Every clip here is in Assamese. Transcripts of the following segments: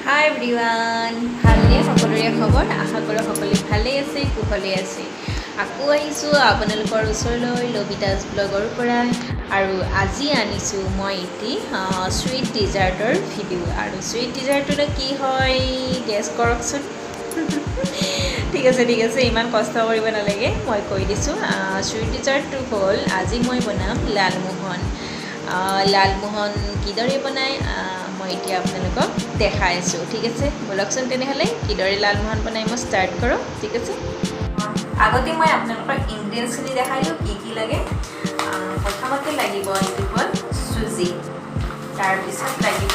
হাই এভৰিৱান, ভালনে? সকলোৰে খবৰ? আশা কৰোঁ সকলোৱে ভালেই আছে, কুশলে আছে। আকৌ আহিছোঁ আপোনালোকৰ ওচৰলৈ লভিতাছ ব্লগৰ পৰা। আৰু আজি আনিছোঁ মই এটি চুইট ডিজাৰ্টৰ ভিডিঅ'। আৰু চুইট ডিজাৰ্টটো কি হয় গেছ কৰকচোন। ঠিক আছে, ইমান কষ্ট কৰিব নালাগে, মই কৈ দিছোঁ। চুইট ডিজাৰ্টটো হ'ল আজি মই বনাম লালমোহন। লালমোহন কিদৰে বনায় মই এতিয়া আপোনালোকক দেখাই আছোঁ। ঠিক আছে, বলকচোন তেনেহ'লে কিদৰে লালমোহন বনাই মই ষ্টাৰ্ট কৰোঁ। ঠিক আছে, আগতে মই আপোনালোকক ইনগ্ৰিডিয়েণ্টছখিনি দেখাই দিওঁ কি লাগে। প্ৰথমতে লাগিব এইটো হ'ল চুজি, তাৰপিছত লাগিব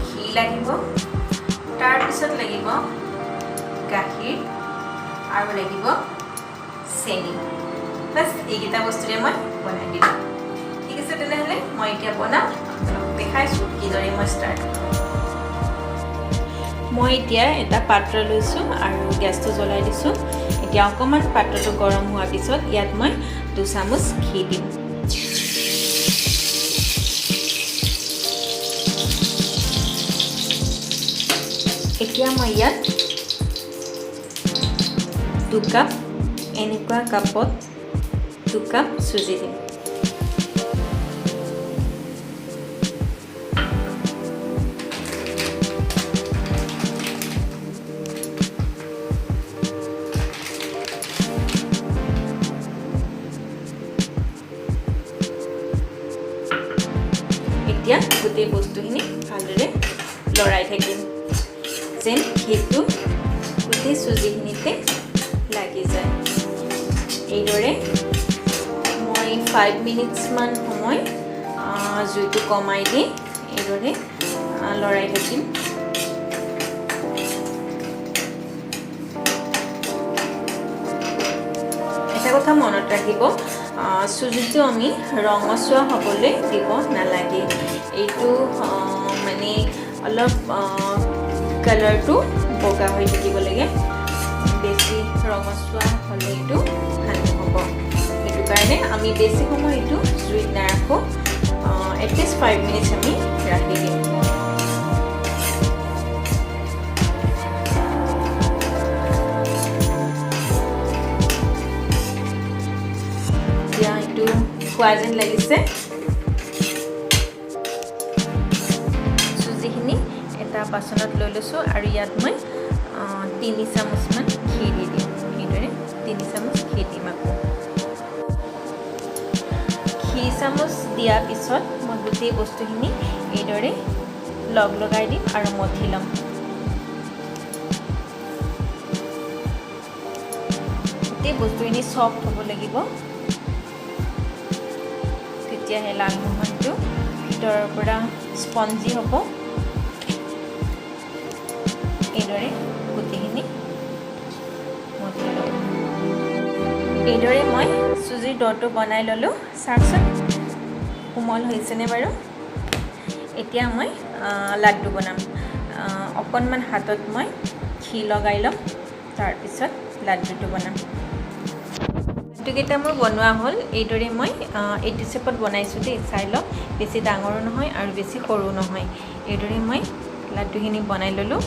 ঘি লাগিব, তাৰপিছত লাগিব গাখীৰ আৰু লাগিব চেনি। বাছ এইকেইটা বস্তুৰে মই বনাই দিলোঁ। ঠিক আছে, তেনেহ'লে মই এতিয়া বনাম, আপোনালোকক দেখাইছোঁ কিদৰে মই ষ্টাৰ্ট কৰোঁ। মই এতিয়া এটা পাত্ৰ লৈছোঁ আৰু গেছটো জ্বলাই দিছোঁ। এতিয়া অকণমান পাত্ৰটো গৰম হোৱাৰ পিছত ইয়াত মই 2 চামুচ ঘি দিম। এতিয়া মই ইয়াত 2 কাপ, এনেকুৱা কাপত 2 কাপ চুজি দিম। এতিয়া গোটেই বস্তুখিনি ভালদৰে লৰাই থাকিম যেন ঘিটো গোটেই চুজিখিনিতে লাগি যায়। এইদৰে মই 5 মিনিটছমান সময় জুইটো কমাই দি এইদৰে লৰাই থাকিম। এটা কথা মনত ৰাখিব, চুজিটো আমি ৰঙচুৱা হ'বলৈ দিব নালাগে। এইটো মানে অলপ কালাৰটো বগা হৈ থাকিব লাগে। বেছি ৰঙচুৱা হ'লে এইটো ভাল নহ'ব। সেইটো কাৰণে আমি বেছি সময় এইটো জুইত নাৰাখোঁ, এটলিষ্ট 5 মিনিটছ আমি ৰাখি দিম। এতিয়া এইটো খোৱা যেন লাগিছে। চুজিখিনি এটা বাচনত লৈ লৈছোঁ আৰু ইয়াত মই 3 চামুচমান ঘি দি দিম। এইদৰে 3 চামুচ ঘি দিম। আকৌ ঘি চামুচ দিয়াৰ পিছত মই গোটেই বস্তুখিনি এইদৰে লগাই দিম আৰু মঠি ল'ম। গোটেই বস্তুখিনি চফ্ট হ'ব লাগিব, তেতিয়াহে লালমোহনটো ভিতৰৰ পৰা স্পঞ্জি হ'ব। এইদৰে গোটেইখিনি মঠি ল'ম। এইদৰে মই চুজিৰ ড'টো বনাই ল'লোঁ। চাওকচোন কোমল হৈছেনে বাৰু। এতিয়া মই লাড্ডু বনাম। অকণমান হাতত মই ঘি লগাই ল'ম, তাৰপিছত লাড্ডুটো বনাম। লাড্ডুকেইটা মোৰ বনোৱা হ'ল। এইদৰে মই এইটো চেপত বনাইছোঁ দেই, চাই লওক। বেছি ডাঙৰো নহয় আৰু বেছি সৰু নহয়। এইদৰে মই লাড্ডুখিনি বনাই ল'লোঁ।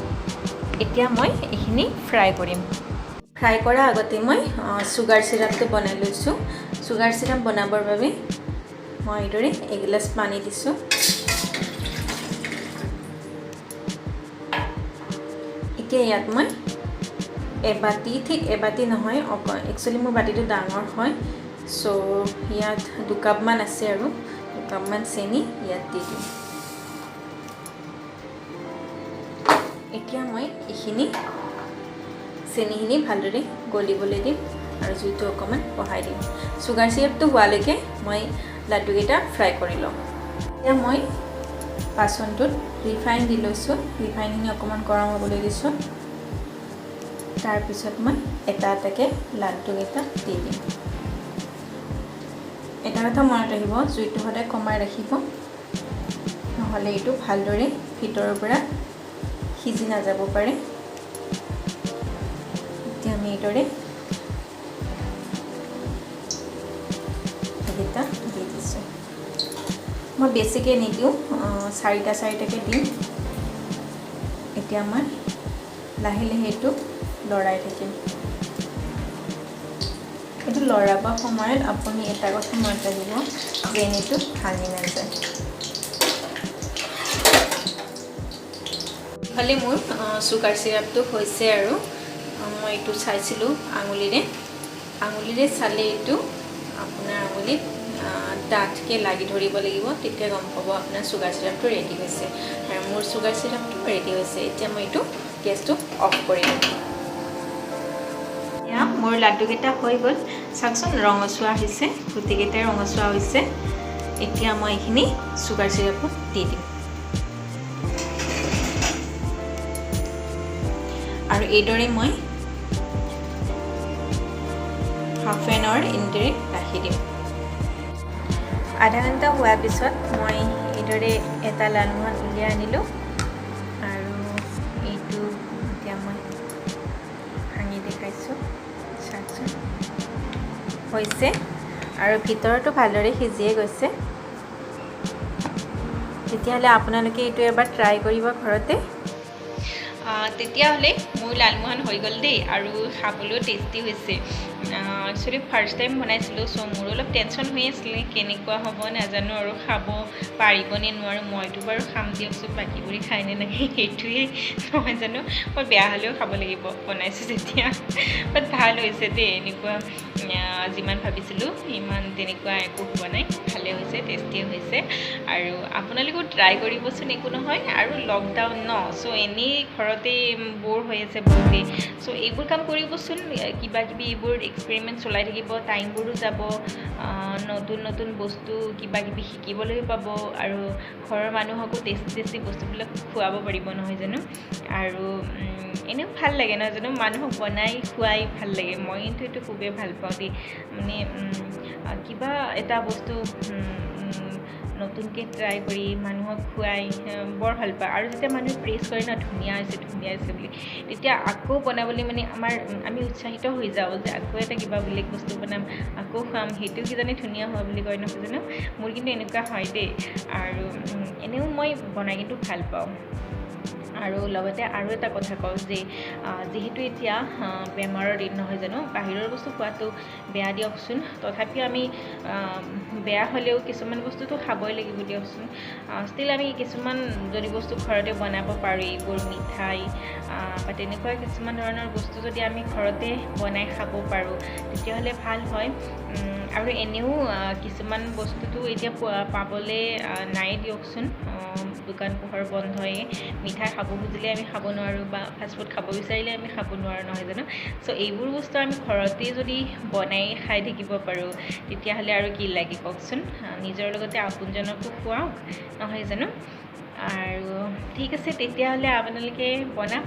এতিয়া মই এইখিনি ফ্ৰাই কৰিম। ফ্ৰাই কৰাৰ আগতে মই চুগাৰ চিৰাপটো বনাই লৈছোঁ। চুগাৰ চিৰাপ বনাবৰ বাবে মই এইদৰে এগিলাচ পানী দিছোঁ। এতিয়া ইয়াত মই এবাটি, ঠিক এবাটি নহয়, একচুৱেলি মোৰ বাতিটো ডাঙৰ হয়, চ' ইয়াত 2 কাপমান আছে আৰু 2 কাপমান চেনি ইয়াত দি দিম। এতিয়া মই এইখিনি চেনিখিনি ভালদৰে গলিবলৈ দিম আৰু জুইটো অকণমান বঢ়াই দিম। চুগাৰ চিৰাপটো হোৱালৈকে মই লাড্ডুকেইটা ফ্ৰাই কৰি ল'ম। এতিয়া মই বাচনটোত ৰিফাইন দি লৈছোঁ। ৰিফাইনখিনি অকণমান গৰম হ'বলৈ দিছোঁ। তাৰপিছত মই এটা এটাকৈ লাড্ডুকেইটা দি দিম। এটা কথা মনত ৰাখিব, জুইটো সদায় কমাই ৰাখিব, নহ'লে এইটো ভালদৰে ভিতৰৰ পৰা সিজি নাযাব পাৰে। এতিয়া আমি এইদৰে এইকেইটা দি দিছোঁ। মই বেছিকৈ নিদিওঁ, 4টা 4টাকৈ দিম। এতিয়া মই লাহে লাহে এইটো লৰাই থাকিম এইটো লৰাব সময়ত আপুনি এটা কথা মনত ৰাখিব যেন এইটো ভাঙি নাযায় খালি মোৰ সুগাৰ সিৰাপটো হৈছে আৰু মই এইটো চাইছিলোঁ আঙুলিৰে চালে এইটো আপোনাৰ আঙুলিত ডাঠকৈ লাগি ধৰিব লাগিব তেতিয়া গম পাব আপোনাৰ সুগাৰ সিৰাপটো ৰেডি হৈছে আৰু মোৰ সুগাৰ সিৰাপটো ৰেডি হৈছে এতিয়া মই এইটো গেছটো অফ কৰি দিম এতিয়া মোৰ লাড্ডুকেইটা হৈ গ'ল চাওকচোন ৰঙচুৱা হৈছে গুটিকেইটা ৰঙচুৱা হৈছে এতিয়া মই এইখিনি সুগাৰ সিৰাপত দি দিম আৰু এইদৰে মই হাফ এন আৱাৰ এনেদৰে ৰাখি দিম আধা ঘণ্টা হোৱাৰ পিছত মই এইদৰে এটা লালমোহন উলিয়াই আনিলোঁ আৰু এইটো এতিয়া মই ভাঙি দেখাইছোঁ চাওকচোন হৈছে আৰু ভিতৰতো ভালদৰে সিজিয়ে গৈছে তেতিয়াহ'লে আপোনালোকে এইটো এবাৰ ট্ৰাই কৰিব ঘৰতে তেতিয়াহ'লে মোৰ লালমোহন হৈ গ'ল দেই আৰু খাবলৈও টেষ্টি হৈছে একচুৱেলি ফাৰ্ষ্ট টাইম বনাইছিলোঁ চ' মোৰ অলপ টেনশ্যন হৈ আছিলে কেনেকুৱা হ'ব নাজানো আৰু খাব পাৰিবনে নোৱাৰোঁ মইতো বাৰু খাম দিয়কচোন বাকীবোৰে খায়নে নাখায় সেইটোৱেই নহয় জানো মই বেয়া হ'লেও খাব লাগিব বনাইছোঁ যেতিয়া বাট ভাল হৈছে দেই এনেকুৱা যিমান ভাবিছিলোঁ ইমান তেনেকুৱা একো হোৱা নাই ভালে হৈছে টেষ্টিয়ে হৈছে আৰু আপোনালোকেও ট্ৰাই কৰিবচোন একো নহয় আৰু লকডাউন ন চ' এনেই ঘৰতে বৰ হৈ আছে বহুতে চ' এইবোৰ কাম কৰিবচোন কিবা কিবি এইবোৰ এক্সপেৰিমেণ্ট চলাই থাকিব টাইমবোৰো যাব নতুন নতুন বস্তু কিবা কিবি শিকিবলৈ পাব আৰু ঘৰৰ মানুহকো টেষ্টি বস্তুবিলাক খুৱাব পাৰিব নহয় জানো আৰু এনেও ভাল লাগে নহয় জানো মানুহক বনাই খুৱাই ভাল লাগে মই কিন্তু এইটো খুবেই ভাল পাওঁ দেই মানে কিবা এটা বস্তু নতুনকৈ ট্ৰাই কৰি মানুহক খুৱাই বৰ ভাল পাওঁ আৰু যেতিয়া মানুহে প্ৰেছ কৰে ন ধুনীয়া হৈছে বুলি তেতিয়া আকৌ বনাবলৈ মানে আমি উৎসাহিত হৈ যাওঁ যে আকৌ এটা কিবা বেলেগ বস্তু বনাম আকৌ খুৱাম সেইটো কিজানি ধুনীয়া হোৱা বুলি কয় নহয় জানো মোৰ কিন্তু এনেকুৱা হয় দেই আৰু এনেও মই বনাই কিন্তু ভাল পাওঁ আৰু লগতে আৰু এটা কথা কওঁ যে যিহেতু এতিয়া বেমাৰৰ দিন নহয় জানো বাহিৰৰ বস্তু খোৱাটো বেয়া দিয়কচোন তথাপিও আমি বেয়া হ'লেও কিছুমান বস্তুটো খাবই লাগিব দিয়কচোন ষ্টিল আমি কিছুমান যদি বস্তু ঘৰতে বনাব পাৰোঁ এইবোৰ মিঠাই বা তেনেকুৱা কিছুমান ধৰণৰ বস্তু যদি আমি ঘৰতে বনাই খাব পাৰোঁ তেতিয়াহ'লে ভাল হয় আৰু এনেও কিছুমান বস্তুটো এতিয়া পাবলৈ নাই দিয়কচোন দোকান পোহাৰ বন্ধই মিঠাই খাব খুজিলে আমি খাব নোৱাৰোঁ বা ফাষ্টফুড খাব বিচাৰিলে আমি খাব নোৱাৰোঁ নহয় জানো চ' এইবোৰ বস্তু আমি ঘৰতে যদি বনাই খাই থাকিব পাৰোঁ তেতিয়াহ'লে আৰু কি লাগে কওকচোন নিজৰ লগতে আপোনজনকো খুৱাওক নহয় জানো আৰু ঠিক আছে তেতিয়াহ'লে আপোনালোকে বনাব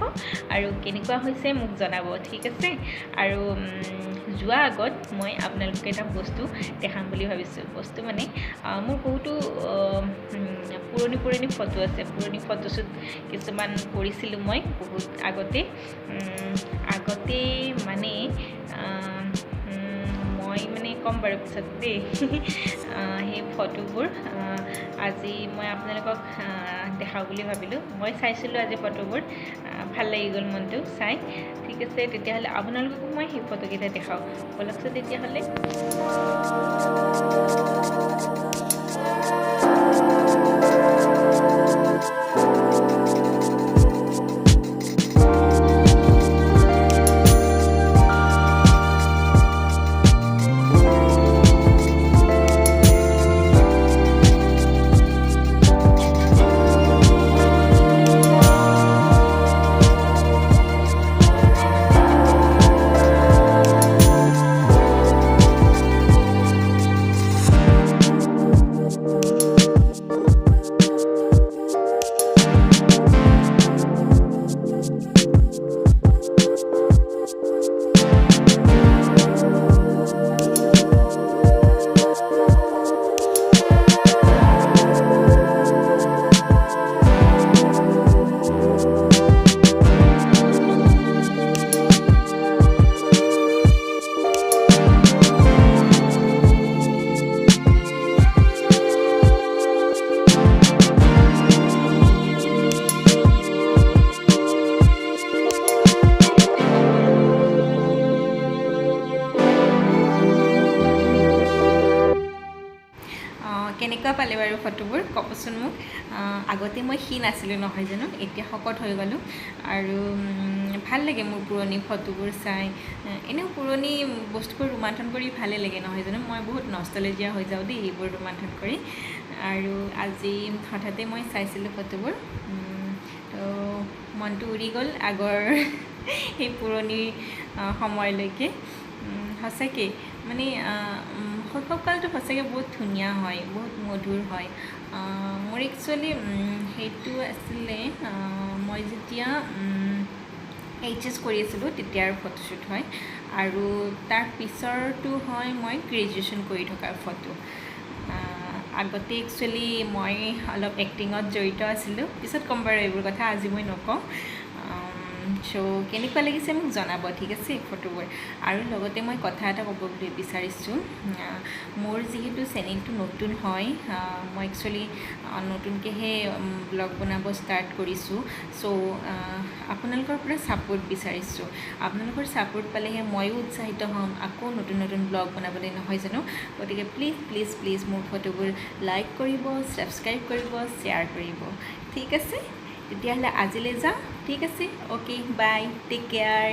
আৰু কেনেকুৱা হৈছে মোক জনাব ঠিক আছে আৰু যোৱা আগত মই আপোনালোকক এটা বস্তু দেখাম বুলি ভাবিছোঁ বস্তু মানে মোৰ বহুতো পুৰণি ফটো আছে পুৰণি ফটোশ্বুট কিছুমান কৰিছিলোঁ মই বহুত আগতে মানে মই মানে ক'ম বাৰু পিছত দেই সেই ফটোবোৰ আজি মই আপোনালোকক দেখাওঁ বুলি ভাবিলোঁ মই চাইছিলোঁ আজি ফটোবোৰ ভাল লাগি গ'ল মনটো চাই ঠিক আছে তেতিয়াহ'লে আপোনালোককো মই সেই ফটোকেইটা দেখাওঁ ব'লকচোন তেতিয়াহ'লে কেনেকুৱা পালে বাৰু ফটোবোৰ ক'বচোন মোক আগতে মই ক্ষীণ আছিলোঁ নহয় জানো এতিয়া শকত হৈ গ'লোঁ আৰু ভাল লাগে মোৰ পুৰণি ফটোবোৰ চাই এনেও পুৰণি বস্তুবোৰ ৰোমন্থন কৰি ভালেই লাগে নহয় জানো মই বহুত নষ্টালজিয়া হৈ যাওঁ দেই এইবোৰ ৰোমন্থন কৰি আৰু আজি হঠাতে মই চাইছিলোঁ ফটোবোৰ তো মনটো উৰি গ'ল আগৰ সেই পুৰণি সময়লৈকে সঁচাকৈ মানে শৈশৱকালটো সঁচাকৈ বহুত ধুনীয়া হয় বহুত মধুৰ হয় মোৰ একচুৱেলি সেইটো আছিলে মই যেতিয়া HS কৰি আছিলোঁ তেতিয়াৰ ফটোশ্বুট হয় আৰু তাৰ পিছৰটো হয় মই গ্ৰেজুৱেশ্যন কৰি থকাৰ ফটো আগতে একচুৱেলি মই অলপ এক্টিঙত জড়িত আছিলোঁ পিছত ক'ম বাৰু এইবোৰ কথা আজি মই নকওঁ চ' কেনেকুৱা লাগিছে মোক জনাব ঠিক আছে ফটোবোৰ আৰু লগতে মই কথা এটা ক'ব বিচাৰিছোঁ মোৰ যিহেতু চেনেলটো নতুন হয় মই একচুৱেলি নতুনকৈহে ব্লগ বনাব ষ্টাৰ্ট কৰিছোঁ চ' আপোনালোকৰ পৰা ছাপোৰ্ট বিচাৰিছোঁ আপোনালোকৰ ছাপোৰ্ট পালেহে ময়ো উৎসাহিত হ'ম আকৌ নতুন নতুন ব্লগ বনাবলৈ নহয় জানো গতিকে প্লিজ প্লিজ প্লিজ মোৰ ফটোবোৰ লাইক কৰিব ছাবস্ক্ৰাইব কৰিব শ্বেয়াৰ কৰিব ঠিক আছে তেতিয়াহ'লে আজিলৈ যাওঁ ঠিক আছে অ'কে বাই টেক কেয়াৰ